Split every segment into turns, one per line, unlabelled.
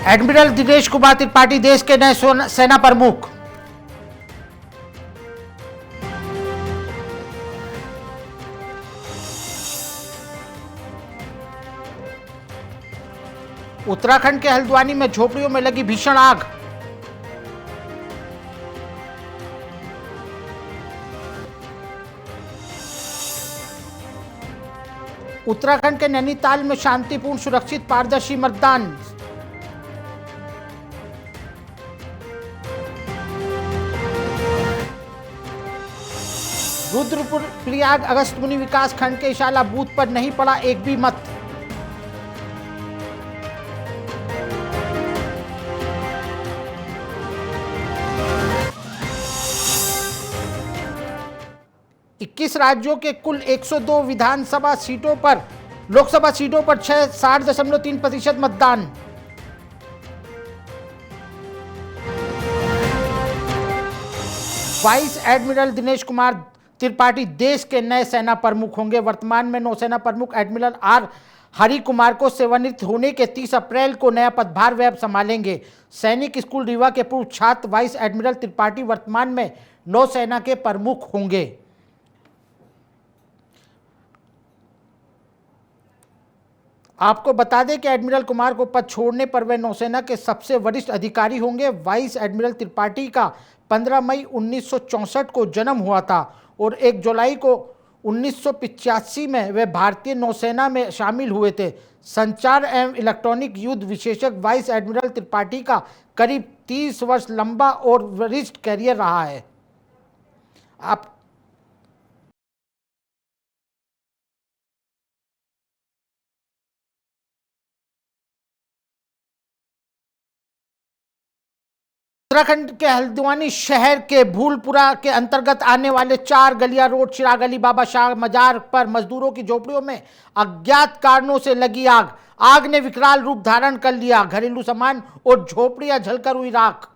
Admiral Dinesh Kumar Tripathi देश के नए सेना प्रमुख। उत्तराखंड के हल्द्वानी में झोपड़ियों में लगी भीषण आग। उत्तराखंड के नैनीताल में शांतिपूर्ण सुरक्षित पारदर्शी मतदान। रुद्रप्रयाग अगस्त्यमुनि विकास खंड के इशाला बूथ पर नहीं पड़ा एक भी मत। इक्कीस राज्यों के कुल 102 विधानसभा सीटों पर लोकसभा सीटों पर 60.3% मतदान। वाइस एडमिरल दिनेश कुमार त्रिपाठी देश के नए सेना प्रमुख होंगे। वर्तमान में नौसेना प्रमुख एडमिरल आर हरि कुमार को सेवानिवृत्त होने के 30 अप्रैल को नया पदभार वे अब संभालेंगे। सैनिक स्कूल रीवा के पूर्व छात्र वाइस एडमिरल त्रिपाठी वर्तमान में नौसेना के प्रमुख होंगे। आपको बता दें कि एडमिरल कुमार को पद छोड़ने पर वे नौसेना के सबसे वरिष्ठ अधिकारी होंगे। वाइस एडमिरल त्रिपाठी का 15 मई 1964 को जन्म हुआ था और 1 जुलाई को 1985 में वे भारतीय नौसेना में शामिल हुए थे। संचार एवं इलेक्ट्रॉनिक युद्ध विशेषज्ञ वाइस एडमिरल त्रिपाठी का करीब 30 वर्ष लंबा और वरिष्ठ कैरियर रहा है। आप उत्तराखंड के हल्द्वानी शहर के भूलपुरा के अंतर्गत आने वाले 4 गलिया रोड चिराग अली बाबा शाह मजार पर मजदूरों की झोपड़ियों में अज्ञात कारणों से लगी आग। आग ने विकराल रूप धारण कर लिया। घरेलू सामान और झोपड़ियां जलकर हुई राख।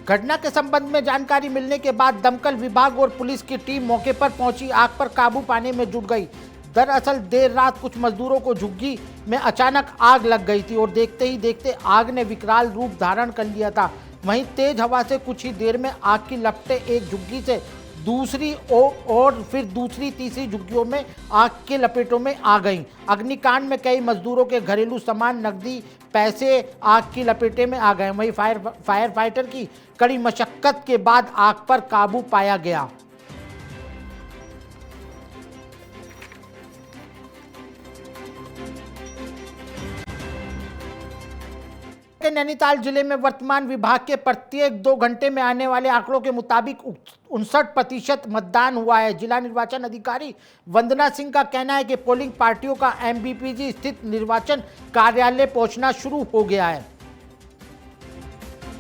घटना के संबंध में जानकारी मिलने के बाद दमकल विभाग और पुलिस की टीम मौके पर पहुंची। आग पर काबू पाने में जुट गई। दरअसल देर रात कुछ मजदूरों को झुग्गी में अचानक आग लग गई थी और देखते ही देखते आग ने विकराल रूप धारण कर लिया था। वहीं तेज हवा से कुछ ही देर में आग की लपटें एक झुग्गी से दूसरी और फिर दूसरी तीसरी झुग्गियों में आग के लपेटों में आ गईं। अग्निकांड में कई मजदूरों के घरेलू सामान, नकदी, पैसे आग की लपेटे में आ गए। वहीं फायर फाइटर की कड़ी मशक्कत के बाद आग पर काबू पाया गया। नैनीताल जिले में वर्तमान विभाग के प्रत्येक 2 घंटे में आने वाले आंकड़ों के मुताबिक 59% मतदान हुआ है। जिला निर्वाचन अधिकारी वंदना सिंह का कहना है कि पोलिंग पार्टियों का एमबीपीजी स्थित निर्वाचन कार्यालय पहुंचना शुरू हो गया है।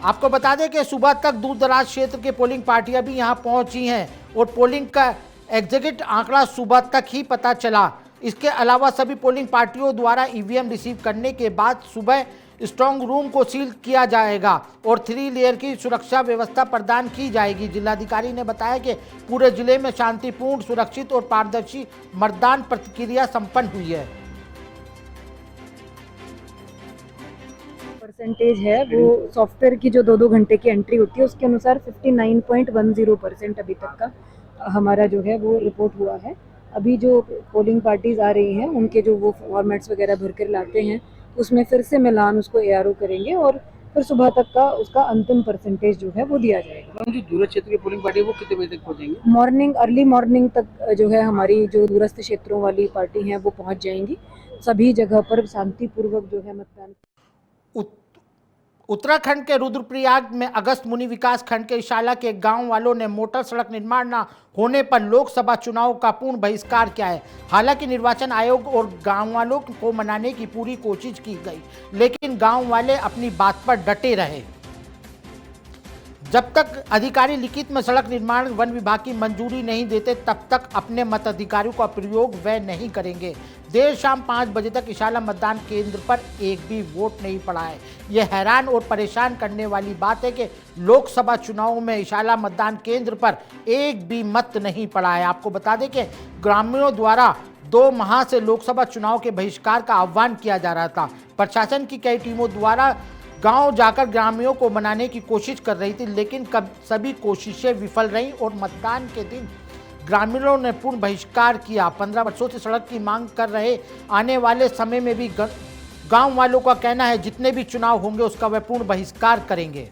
आपको बता दें कि सुबह तक दूर दराज क्षेत्र के पोलिंग पार्टियां भी यहां पहुंची हैं और पोलिंग का एग्जिट आंकड़ा सुबह तक ही पता चला। इसके अलावा सभी पोलिंग पार्टियों द्वारा ईवीएम रिसीव करने के बाद सुबह स्ट्रांग रूम को सील किया जाएगा और 3 लेयर की सुरक्षा व्यवस्था प्रदान की जाएगी। जिलाधिकारी ने बताया कि पूरे जिले में शांतिपूर्ण, सुरक्षित और पारदर्शी मतदान प्रक्रिया संपन्न हुई है।
परसेंटेज है वो सॉफ्टवेयर की जो 2-2 घंटे की एंट्री होती है उसके अनुसार 59.10% अभी तक का हमारा जो है वो रिपोर्ट हुआ है। अभी जो पोलिंग पार्टीज आ रही हैं उनके जो वो फॉर्मेट्स वगैरह भर कर लाते हैं उसमें फिर से मिलान उसको एआरओ करेंगे और फिर सुबह तक का उसका अंतिम परसेंटेज जो है वो दिया जाएगा।
जो दूरस्थ क्षेत्र की पोलिंग पार्टी है वो कितने बजे तक पहुंचेंगे?
मॉर्निंग, अर्ली मॉर्निंग तक जो है हमारी जो दूरस्थ क्षेत्रों वाली पार्टी हैं वो पहुंच जाएंगी। सभी जगह पर शांतिपूर्वक जो है मतदान।
उत्तराखंड के रुद्रप्रयाग में अगस्त्यमुनि विकास खंड के इशाला के गांव वालों ने मोटर सड़क निर्माण न होने पर लोकसभा चुनाव का पूर्ण बहिष्कार किया है। हालांकि निर्वाचन आयोग और गांव वालों को मनाने की पूरी कोशिश की गई, लेकिन गांव वाले अपनी बात पर डटे रहे। जब तक अधिकारी लिखित में सड़क निर्माण वन विभाग की मंजूरी नहीं देते तब तक अपने मताधिकारों का प्रयोग वह नहीं करेंगे। देर शाम 5 बजे तक इशाला मतदान केंद्र पर एक भी वोट नहीं पड़ा है। यह हैरान और परेशान करने वाली बात है कि लोकसभा चुनाव में इशाला मतदान केंद्र पर एक भी मत नहीं पड़ा है। आपको बता दें कि ग्रामीणों द्वारा 2 माह से लोकसभा चुनाव के बहिष्कार का आह्वान किया जा रहा था। प्रशासन की कई टीमों द्वारा गांव जाकर ग्रामीणों को मनाने की कोशिश कर रही थी, लेकिन सभी कोशिशें विफल रहीं और मतदान के दिन ग्रामीणों ने पूर्ण बहिष्कार किया। 15 वर्षों से सड़क की मांग कर रहे आने वाले समय में भी गांव वालों का कहना है जितने भी चुनाव होंगे उसका वह पूर्ण बहिष्कार करेंगे।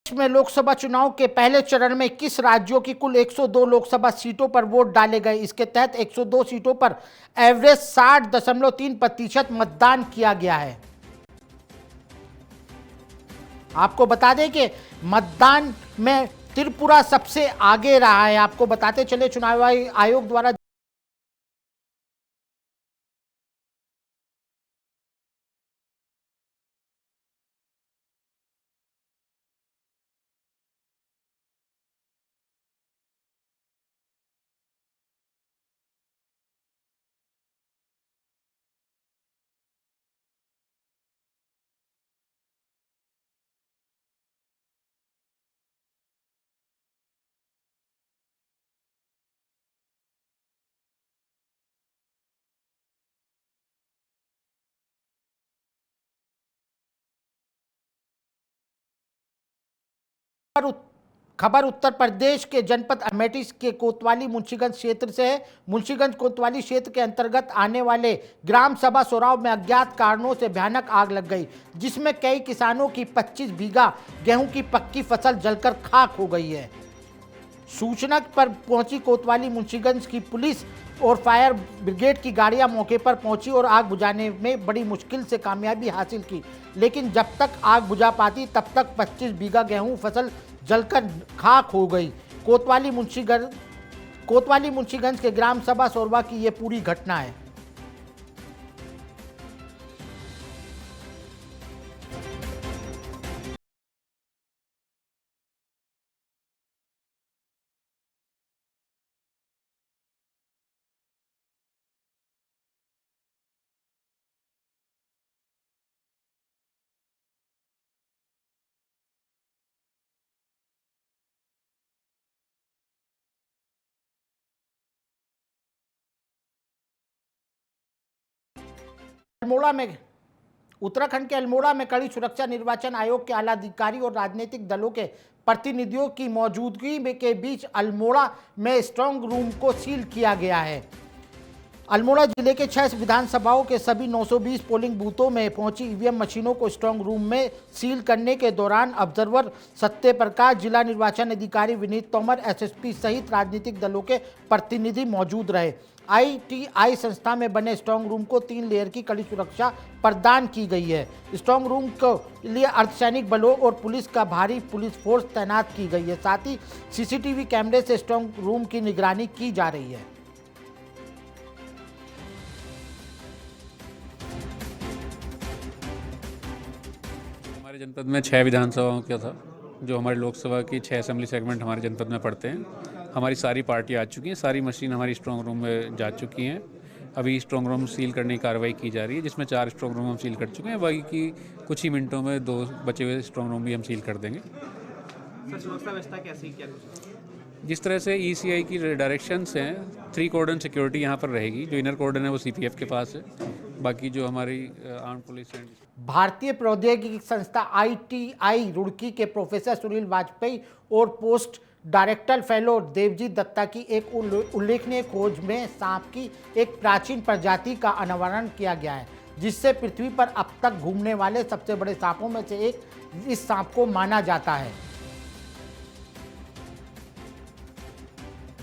देश में लोकसभा चुनाव के पहले चरण में 21 राज्यों की कुल 102 लोकसभा सीटों पर वोट डाले गए। इसके तहत 102 सीटों पर एवरेज 60.3% मतदान किया गया है। आपको बता दें कि मतदान में त्रिपुरा सबसे आगे रहा है। आपको बताते चले चुनाव आयोग द्वारा खबर उत्तर प्रदेश के जनपद अमेठी के कोतवाली मुंशीगंज क्षेत्र से है। मुंशीगंज कोतवाली क्षेत्र के अंतर्गत आने वाले ग्राम सभा सोराव में अज्ञात कारणों से भयानक आग लग गई, जिसमें कई किसानों की 25 बीघा गेहूं की पक्की फसल जलकर खाक हो गई है। सूचना पर पहुंची कोतवाली मुंशीगंज की पुलिस और फायर ब्रिगेड की गाड़ियां मौके पर पहुंची और आग बुझाने में बड़ी मुश्किल से कामयाबी हासिल की, लेकिन जब तक आग बुझा पाती तब तक 25 बीघा गेहूं फसल जलकर खाक हो गई। कोतवाली मुंशीगंज के ग्राम सभा सोरवा की यह पूरी घटना है। अल्मोड़ा में उत्तराखंड के अल्मोड़ा में कड़ी सुरक्षा निर्वाचन आयोग के आला अधिकारी और राजनीतिक दलों के प्रतिनिधियों की मौजूदगी के बीच अल्मोड़ा में स्ट्रांग रूम को सील किया गया है। अल्मोड़ा जिले के 6 विधानसभाओं के सभी 920 पोलिंग बूथों में पहुंची ईवीएम मशीनों को स्ट्रांग रूम में सील करने के दौरान ऑब्जर्वर सत्यप्रकाश, जिला निर्वाचन अधिकारी विनीत तोमर, एसएसपी सहित राजनीतिक दलों के प्रतिनिधि मौजूद रहे। आईटीआई संस्था में बने स्ट्रांग रूम को 3 लेयर की कड़ी सुरक्षा प्रदान की गई है। स्ट्रांग रूम के लिए अर्धसैनिक बलों और पुलिस का भारी पुलिस फोर्स तैनात की गई है। साथ ही सीसीटीवी कैमरे से स्ट्रांग रूम की निगरानी की जा रही है।
हमारे जनपद में 6 विधानसभाओं का था, जो हमारे लोकसभा की 6 असेंबली सेगमेंट हमारे जनपद में पड़ते हैं। हमारी सारी पार्टी आ चुकी हैं, सारी मशीन हमारी स्ट्रांग रूम में जा चुकी हैं। अभी स्ट्रांग रूम सील करने की कार्रवाई की जा रही है, जिसमें 4 स्ट्रांग रूम हम सील कर चुके हैं। बाकी की कुछ ही मिनटों में 2 बचे हुए स्ट्रांग रूम भी हम सील कर देंगे।
सर, सुरक्षा व्यवस्था कैसी क्या कुछ?
जिस तरह से ईसीआई की डायरेक्शंस हैं, 3 कॉर्डन सिक्योरिटी यहाँ पर रहेगी। जो इनर कॉर्डन है वो सीपीएफ के पास है, बाकी जो हमारी आर्म पुलिस एंड
भारतीय प्रौद्योगिकी संस्था आईटीआई रुड़की के प्रोफेसर सुनील वाजपेयी और post director fellow Devjit Dutta की एक उल्लेखनीय खोज में सांप की एक प्राचीन प्रजाति का अनावरण किया गया है। जिससे पृथ्वी पर अब तक घूमने वाले सबसे बड़े सांपों में से एक इस सांप को माना जाता है।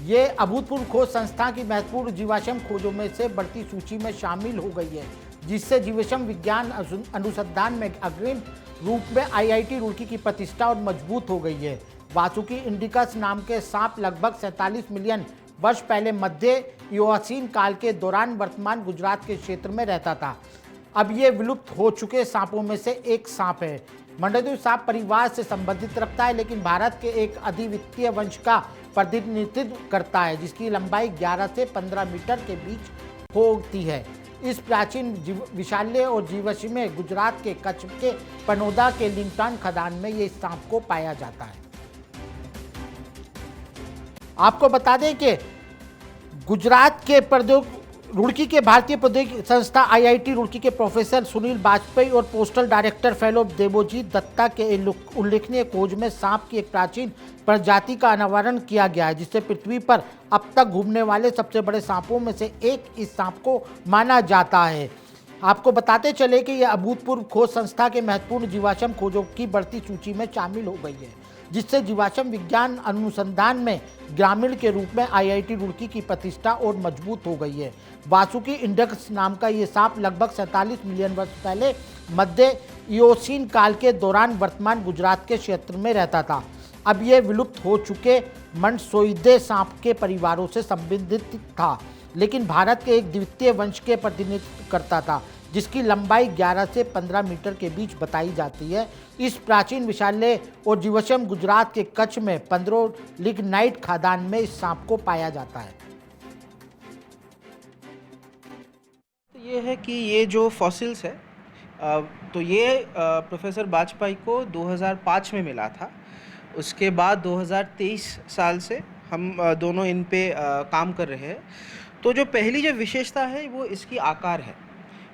ये अभूतपूर्व खोज संस्था की महत्वपूर्ण जीवाश्म खोजों में से बढ़ती सूची में शामिल हो गई है, जिससे जीवाश्म विज्ञान अनुसंधान में अग्रिम रूप में आईआईटी रुड़की की प्रतिष्ठा और मजबूत हो गई है। वासुकी इंडिकस नाम के सांप लगभग 47 मिलियन वर्ष पहले मध्य इओसीन काल के दौरान वर्तमान गुजरात के क्षेत्र में रहता था। अब ये विलुप्त हो चुके सांपों में से एक सांप है। मंडोदरी सांप परिवार से संबंधित रखता है, लेकिन भारत के एक अद्वितीय वंश का प्रतिनिधित्व करता है, जिसकी लंबाई 11 से 15 मीटर के बीच होती है। इस प्राचीन विशाल्य और जीवाश्म गुजरात के कच्छ के पनोदा के लिंगटन खदान में ये सांप को पाया जाता है। आपको बता दें कि गुजरात के रुड़की के भारतीय प्रौद्योगिकी संस्था आईआईटी रुड़की के प्रोफेसर सुनील वाजपेयी और postal director fellow Debojit Dutta के उल्लेखनीय खोज में सांप की एक प्राचीन प्रजाति का अनावरण किया गया है, जिससे पृथ्वी पर अब तक घूमने वाले सबसे बड़े सांपों में से एक इस सांप को माना जाता है। आपको बताते चले कि यह अभूतपूर्व खोज संस्था के महत्वपूर्ण जीवाश्म खोजों की बढ़ती सूची में शामिल हो गई है, जिससे जीवाश्म विज्ञान अनुसंधान में ग्रामीण के रूप में आईआईटी रुड़की की प्रतिष्ठा और मजबूत हो गई है। वासुकी इंडिकस नाम का ये सांप लगभग 47 मिलियन वर्ष पहले मध्य इओसीन काल के दौरान वर्तमान गुजरात के क्षेत्र में रहता था। अब ये विलुप्त हो चुके मंडसोइडे सांप के परिवारों से संबंधित था, लेकिन भारत के एक द्वितीय वंश के प्रतिनिधित्व करता था, जिसकी लंबाई 11 से 15 मीटर के बीच बताई जाती है। इस प्राचीन विशाल्य और जीवाश्म गुजरात के कच्छ में 15 लिग्नाइट खदान में इस सांप को पाया जाता है।
तो ये है कि ये जो फॉसिल्स है तो ये प्रोफेसर वाजपेयी को 2005 में मिला था। उसके बाद 2023 साल से हम दोनों इन पे काम कर रहे हैं। तो जो पहली जो विशेषता है वो इसकी आकार है।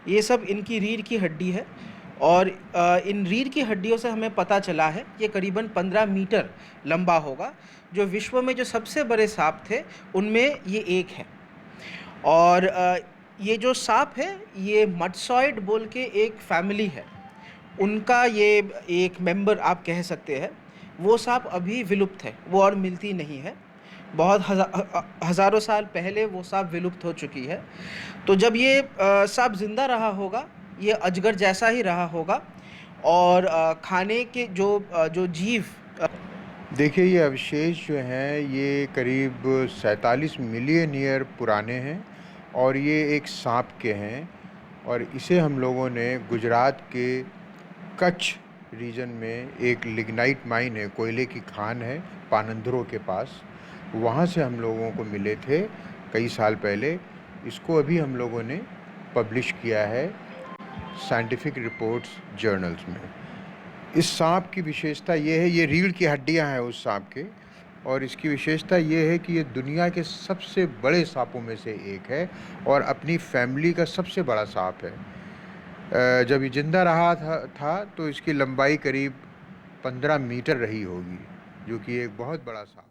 ये सब इनकी रीढ़ की हड्डी है और इन रीढ़ की हड्डियों से हमें पता चला है ये करीबन 15 मीटर लंबा होगा। जो विश्व में जो सबसे बड़े सांप थे उनमें ये एक है। और ये जो सांप है ये मडसॉइड बोल के एक फैमिली है, उनका ये एक मेंबर आप कह सकते हैं। वो सांप अभी विलुप्त है, वो और मिलती नहीं है। बहुत हज़ारों साल पहले वो सांप विलुप्त हो चुकी है। तो जब ये सांप जिंदा रहा होगा ये अजगर जैसा ही रहा होगा और खाने के जो जीव
देखिए, ये अवशेष जो हैं ये करीब 47 मिलियन ईयर पुराने हैं और ये एक सांप के हैं। और इसे हम लोगों ने गुजरात के कच्छ रीजन में एक लिग्नाइट माइन है, कोयले की खान है पानंदरों के पास, वहाँ से हम लोगों को मिले थे कई साल पहले। इसको अभी हम लोगों ने पब्लिश किया है साइंटिफिक रिपोर्ट्स जर्नल्स में। इस सांप की विशेषता ये है, ये रीढ़ की हड्डियां हैं उस सांप के, और इसकी विशेषता ये है कि ये दुनिया के सबसे बड़े सांपों में से एक है और अपनी फैमिली का सबसे बड़ा सांप है। जब ये जिंदा रहा था तो इसकी लंबाई करीब 15 मीटर रही होगी, जो कि एक बहुत बड़ा सांप।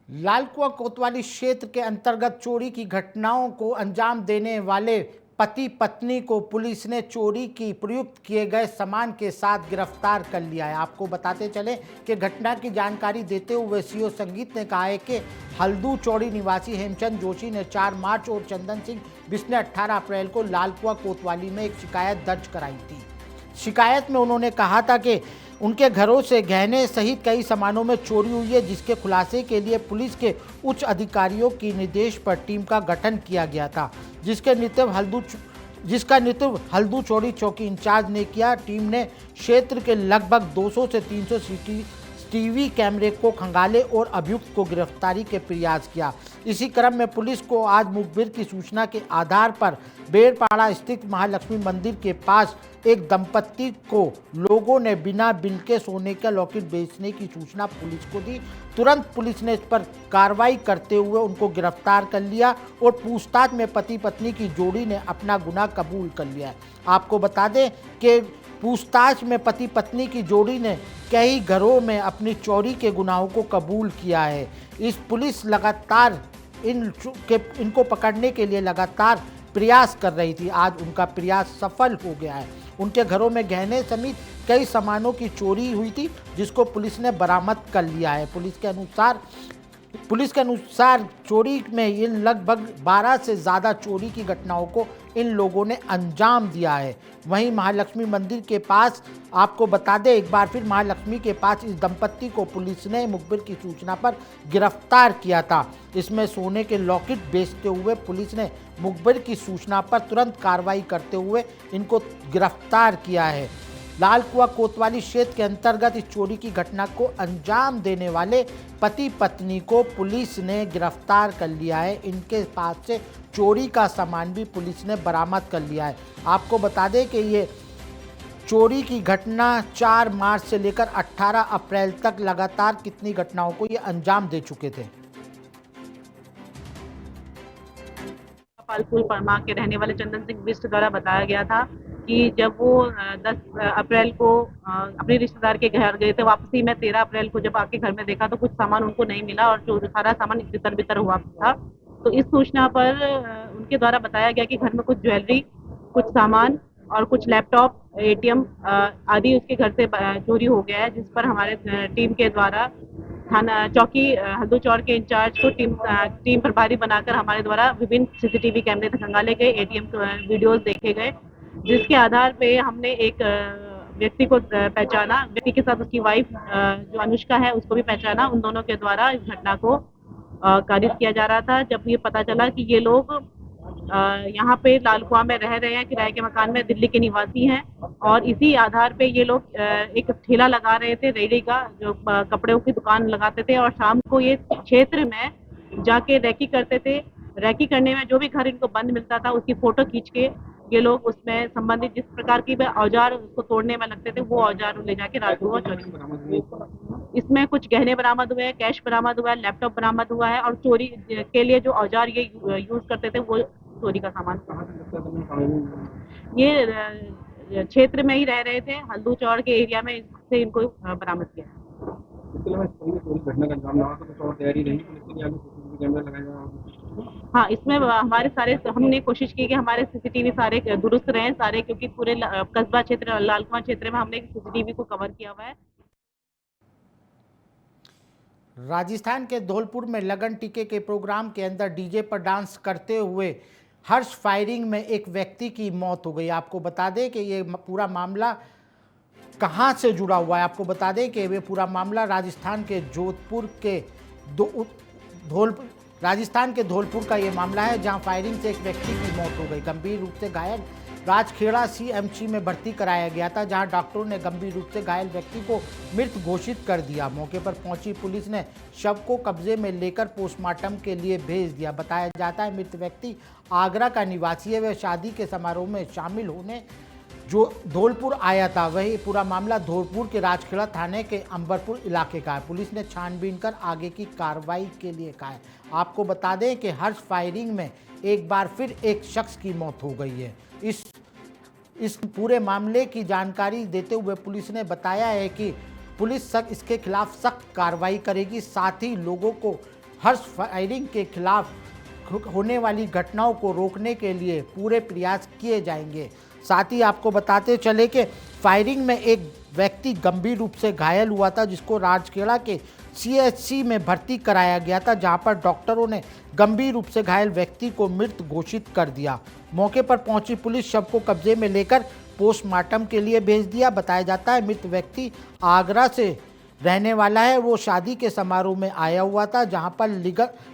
लालकुआं कोतवाली क्षेत्र के अंतर्गत चोरी की घटनाओं को अंजाम देने वाले पति पत्नी को पुलिस ने चोरी की प्रयुक्त किए गए सामान के साथ गिरफ्तार कर लिया है। आपको बताते चले कि घटना की जानकारी देते हुए सीओ संगीत ने कहा है कि हल्दू चौड़ी निवासी हेमचंद जोशी ने 4 मार्च और चंदन सिंह बिस ने 18 अप्रैल को लालकुआं कोतवाली में एक शिकायत दर्ज कराई थी। शिकायत में उन्होंने कहा था कि उनके घरों से गहने सहित कई सामानों में चोरी हुई है, जिसके खुलासे के लिए पुलिस के उच्च अधिकारियों की निर्देश पर टीम का गठन किया गया था, जिसका नेतृत्व हल्दू चौड़ी चौकी इंचार्ज ने किया। टीम ने क्षेत्र के लगभग 200 से 300 सीसीटीवी कैमरे को खंगाले और अभियुक्त को गिरफ्तारी के प्रयास किया। इसी क्रम में पुलिस को आज मुखबिर की सूचना के आधार पर बेड़पाड़ा स्थित महालक्ष्मी मंदिर के पास एक दंपत्ति को लोगों ने बिना बिल के सोने का लॉकेट बेचने की सूचना पुलिस को दी। तुरंत पुलिस ने इस पर कार्रवाई करते हुए उनको गिरफ्तार कर लिया और पूछताछ में पति पत्नी की जोड़ी ने अपना गुनाह कबूल कर लिया है। आपको बता दें कि पूछताछ में पति पत्नी की जोड़ी ने कई घरों में अपनी चोरी के गुनाहों को कबूल किया है। इस पुलिस लगातार इनको पकड़ने के लिए लगातार प्रयास कर रही थी। आज उनका प्रयास सफल हो गया है। उनके घरों में गहने समेत कई सामानों की चोरी हुई थी, जिसको पुलिस ने बरामद कर लिया है। पुलिस के अनुसार चोरी में इन लगभग 12 से ज़्यादा चोरी की घटनाओं को इन लोगों ने अंजाम दिया है। वहीं महालक्ष्मी मंदिर के पास, आपको बता दें एक बार फिर, महालक्ष्मी के पास इस दंपत्ति को पुलिस ने मुखबिर की सूचना पर गिरफ्तार किया था। इसमें सोने के लॉकेट बेचते हुए पुलिस ने मुखबिर की सूचना पर तुरंत कार्रवाई करते हुए इनको गिरफ्तार किया है। लाल कुआं कोतवाली क्षेत्र के अंतर्गत इस चोरी की घटना को अंजाम देने वाले पति पत्नी को पुलिस ने गिरफ्तार कर लिया है। इनके पास से चोरी का सामान भी पुलिस ने बरामद कर लिया है। आपको बता दें कि ये चोरी की घटना 4 मार्च से लेकर 18 अप्रैल तक लगातार कितनी घटनाओं को ये अंजाम दे चुके थे।
पालपुर परमा के रहने वाले चंदन सिंह बिष्ट द्वारा बताया गया था कि जब वो 10 अप्रैल को अपने रिश्तेदार के घर गए थे, वापसी में 13 अप्रैल को जब आके घर में देखा तो कुछ सामान उनको नहीं मिला और जो सारा सामान तितर बितर हुआ था। तो इस सूचना पर उनके द्वारा बताया गया कि घर में कुछ ज्वेलरी, कुछ सामान और कुछ लैपटॉप, एटीएम आदि उसके घर से चोरी हो गया है, जिस पर हमारे टीम के द्वारा थाना चौकी हल्दू चौर के इंचार्ज को टीम प्रभारी बनाकर हमारे द्वारा विभिन्न सीसीटीवी कैमरे खंगाले गए, एटीएम वीडियोस देखे गए, जिसके आधार पे हमने एक व्यक्ति को पहचाना। व्यक्ति के साथ उसकी वाइफ जो अनुष्का है उसको भी पहचाना। उन दोनों के द्वारा इस घटना को कारित किया जा रहा था। जब ये पता चला कि ये लोग यहाँ पे लाल कुआं में रह रहे हैं, किराए के मकान में, दिल्ली के निवासी हैं, और इसी आधार पे ये लोग एक ठेला लगा रहे थे रेडी का, जो कपड़ों की दुकान लगाते थे, और शाम को ये क्षेत्र में जाके रैकी करते थे। रैकी करने में जो भी घर इनको बंद मिलता था उसकी फोटो खींच के ये लोग उसमें संबंधित जिस प्रकार की औजार उसको तोड़ने में लगते थे वो औजार ले जाके रात को चोरी। इसमें कुछ गहने बरामद हुए हैं, कैश बरामद हुआ है, लैपटॉप बरामद हुआ है, और चोरी के लिए जो औजार ये यूज करते थे वो चोरी का सामान। ये क्षेत्र में ही रह रहे थे, हल्दू चौर के एरिया में से इनको बरामद किया। हाँ, इसमें हमारे सारे हमने कोशिश की कि हमारे सीसीटीवी सारे दुरुस्त रहें सारे, क्योंकि पूरे कस्बा क्षेत्र, लाल कुआं क्षेत्र में हमने सीसीटीवी को कवर किया हुआ है।
राजस्थान के धौलपुर में लगन टीके के प्रोग्राम के अंदर डीजे पर डांस करते हुए हर्ष फायरिंग में एक व्यक्ति की मौत हो गई। आपको बता दें कि ये पूरा मामला कहां से जुड़ा हुआ है। आपको बता दें कि ये पूरा मामला राजस्थान के धौलपुर का ये मामला है, जहां फायरिंग से एक व्यक्ति की मौत हो गई। गंभीर रूप से घायल राजखेड़ा सीएमसी में भर्ती कराया गया था, जहां डॉक्टरों ने गंभीर रूप से घायल व्यक्ति को मृत घोषित कर दिया। मौके पर पहुंची पुलिस ने शव को कब्जे में लेकर पोस्टमार्टम के लिए भेज दिया। बताया जाता है मृत व्यक्ति आगरा का निवासी है। वह शादी के समारोह में शामिल होने जो धौलपुर आया था। वही पूरा मामला धौलपुर के राजखेड़ा थाने के अंबरपुर इलाके का है। पुलिस ने छानबीन कर आगे की कार्रवाई के लिए कहा है। आपको बता दें कि हर्ष फायरिंग में एक बार फिर एक शख्स की मौत हो गई है। इस पूरे मामले की जानकारी देते हुए पुलिस ने बताया है कि पुलिस इसके खिलाफ सख्त कार्रवाई करेगी। साथ ही लोगों को हर्ष फायरिंग के खिलाफ होने वाली घटनाओं को रोकने के लिए पूरे प्रयास किए जाएंगे। साथ ही आपको बताते चले कि फायरिंग में एक व्यक्ति गंभीर रूप से घायल हुआ था, जिसको राजखेड़ा के सीएचसी में भर्ती कराया गया था, जहां पर डॉक्टरों ने गंभीर रूप से घायल व्यक्ति को मृत घोषित कर दिया। मौके पर पहुंची पुलिस शव को कब्जे में लेकर पोस्टमार्टम के लिए भेज दिया। बताया जाता है मृत व्यक्ति आगरा से रहने वाला है। वो शादी के समारोह में आया हुआ था, जहां पर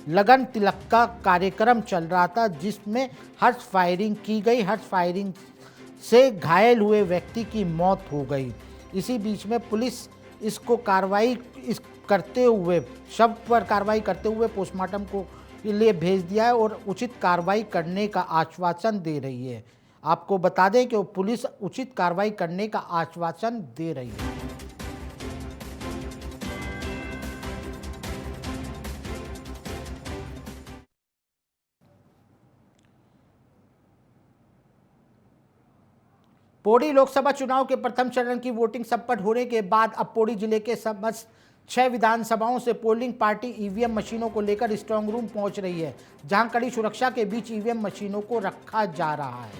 लगन तिलक का कार्यक्रम चल रहा था, जिसमें हर्ष फायरिंग की गई। हर्ष फायरिंग से घायल हुए व्यक्ति की मौत हो गई। इसी बीच में पुलिस इसको करते हुए शव पर कार्रवाई करते हुए पोस्टमार्टम को के लिए भेज दिया है और उचित कार्रवाई करने का आश्वासन दे रही है। आपको बता दें कि पुलिस उचित कार्रवाई करने का आश्वासन दे रही है। पौड़ी लोकसभा चुनाव के प्रथम चरण की वोटिंग संपन्न होने के बाद अब पौड़ी जिले के समस्त 6 विधानसभाओं से पोलिंग पार्टी ईवीएम मशीनों को लेकर स्ट्रांग रूम पहुंच रही है, जहां कड़ी सुरक्षा के बीच ईवीएम मशीनों को रखा जा रहा है।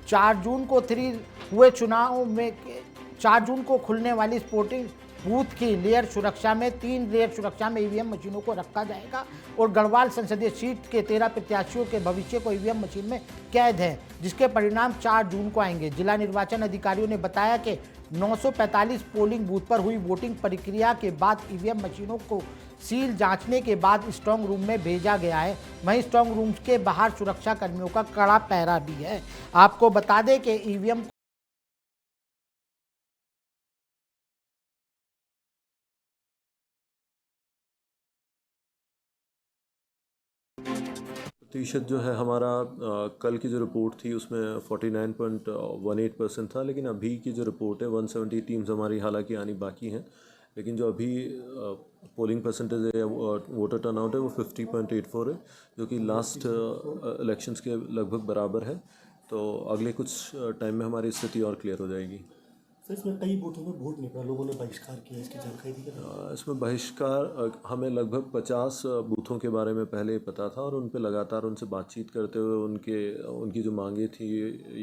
4 जून को हुए चुनाव में 4 जून को खुलने वाली स्पोर्टिंग बूथ की लेयर सुरक्षा में 3 लेयर सुरक्षा में ईवीएम मशीनों को रखा जाएगा और गढ़वाल संसदीय सीट के 13 प्रत्याशियों के भविष्य को ईवीएम मशीन में कैद है, जिसके परिणाम 4 जून को आएंगे। जिला निर्वाचन अधिकारियों ने बताया कि 945 पोलिंग बूथ पर हुई वोटिंग प्रक्रिया के बाद ईवीएम मशीनों को सील जांचने के बाद स्ट्रांग रूम में भेजा गया है। वहीं स्ट्रांग रूम के बाहर सुरक्षा कर्मियों का कड़ा पहरा भी है। आपको बता दें कि ईवीएम
प्रतिशत जो है हमारा कल की जो रिपोर्ट थी उसमें 49.18% था, लेकिन अभी की जो रिपोर्ट है 170 टीम्स हमारी हालांकि आनी बाकी हैं, लेकिन जो अभी पोलिंग परसेंटेज है वोटर टर्नआउट है वो 50.84 है, जो कि लास्ट इलेक्शंस के लगभग बराबर है। तो अगले कुछ टाइम में हमारी स्थिति और क्लियर हो जाएगी।
सर, इसमें कई बूथों में वोट नहीं पड़ा, लोगों ने बहिष्कार किया, इसकी जानकारी दी?
इसमें बहिष्कार हमें लगभग 50 बूथों के बारे में पहले पता था और उन पे लगातार उनसे बातचीत करते हुए उनकी जो मांगे थी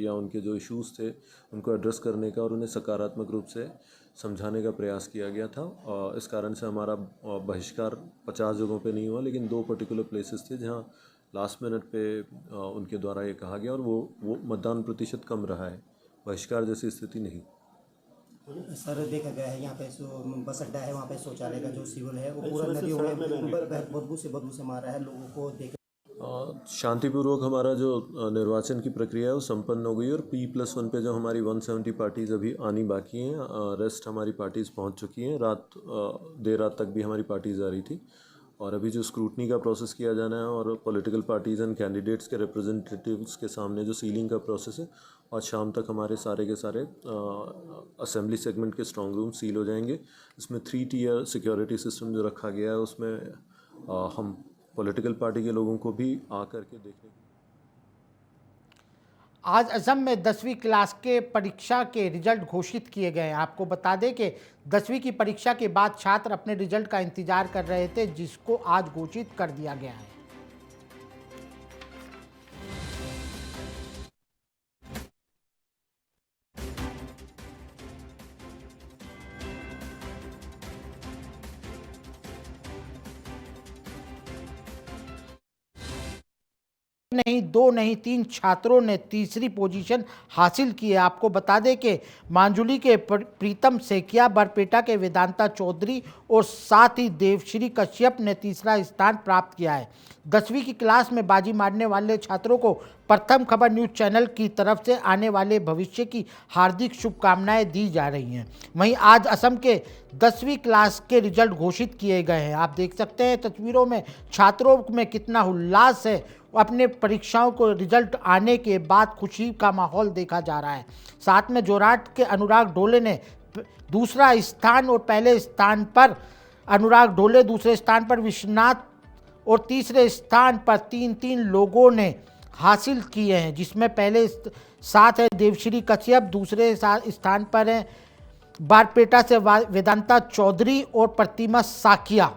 या उनके जो इश्यूज़ थे उनको एड्रेस करने का और उन्हें सकारात्मक रूप से समझाने का प्रयास किया गया था। इस कारण से हमारा बहिष्कार 50 जगहों पे नहीं हुआ, लेकिन 2 पर्टिकुलर प्लेसेस थे जहाँ लास्ट मिनट पे उनके द्वारा ये कहा गया और वो मतदान प्रतिशत कम रहा है, बहिष्कार जैसी स्थिति नहीं।
सर, देखा गया है यहाँ पे बस अड्डा है, वहाँ पे शौचालय का जो सिविल है वो पूरा नदियों में बदबू से मार रहा है लोगों को देख।
शांतिपूर्वक हमारा जो निर्वाचन की प्रक्रिया है वो संपन्न हो गई और P+1 पे जो हमारी 170 पार्टीज़ अभी आनी बाकी हैं, रेस्ट हमारी पार्टीज़ पहुंच चुकी हैं। देर रात तक भी हमारी पार्टीज़ आ रही थी और अभी जो स्क्रूटनी का प्रोसेस किया जाना है और पॉलिटिकल पार्टीज़ एंड कैंडिडेट्स के रिप्रेजेंटेटिव्स के सामने जो सीलिंग का प्रोसेस है, और शाम तक हमारे सारे के सारे असेंबली सेगमेंट के स्ट्रांग रूम सील हो जाएंगे। इसमें 3 टियर सिक्योरिटी सिस्टम जो रखा गया है उसमें हम पॉलिटिकल पार्टी के लोगों को भी आकर के देखने।
आज असम में 10वीं क्लास के परीक्षा के रिजल्ट घोषित किए गए हैं। आपको बता दें कि 10वीं की परीक्षा के बाद छात्र अपने रिजल्ट का इंतजार कर रहे थे, जिसको आज घोषित कर दिया गया है। नहीं 2 नहीं 3 छात्रों ने तीसरी पोजीशन हासिल की है। आपको बता दें कि मांजुली के प्रीतम सेकिया, बरपेटा के वेदांता चौधरी और साथ ही देवश्री कश्यप ने तीसरा स्थान प्राप्त किया है। 10वीं की क्लास में बाजी मारने वाले छात्रों को प्रथम खबर न्यूज़ चैनल की तरफ से आने वाले भविष्य की हार्दिक शुभकामनाएं दी जा रही हैं। वहीं आज असम के 10वीं क्लास के रिजल्ट घोषित किए गए हैं। आप देख सकते हैं तस्वीरों में छात्रों में कितना उल्लास है। अपने परीक्षाओं को रिजल्ट आने के बाद खुशी का माहौल देखा जा रहा है। साथ में जोरहाट के अनुराग ढोले ने दूसरा स्थान और पहले स्थान पर अनुराग ढोले, दूसरे स्थान पर विश्वनाथ और तीसरे स्थान पर 3 लोगों ने हासिल किए हैं, जिसमें पहले साथ है देवश्री कश्यप, दूसरे स्थान पर है बारपेटा से वेदांता चौधरी और प्रतिमा साकिया।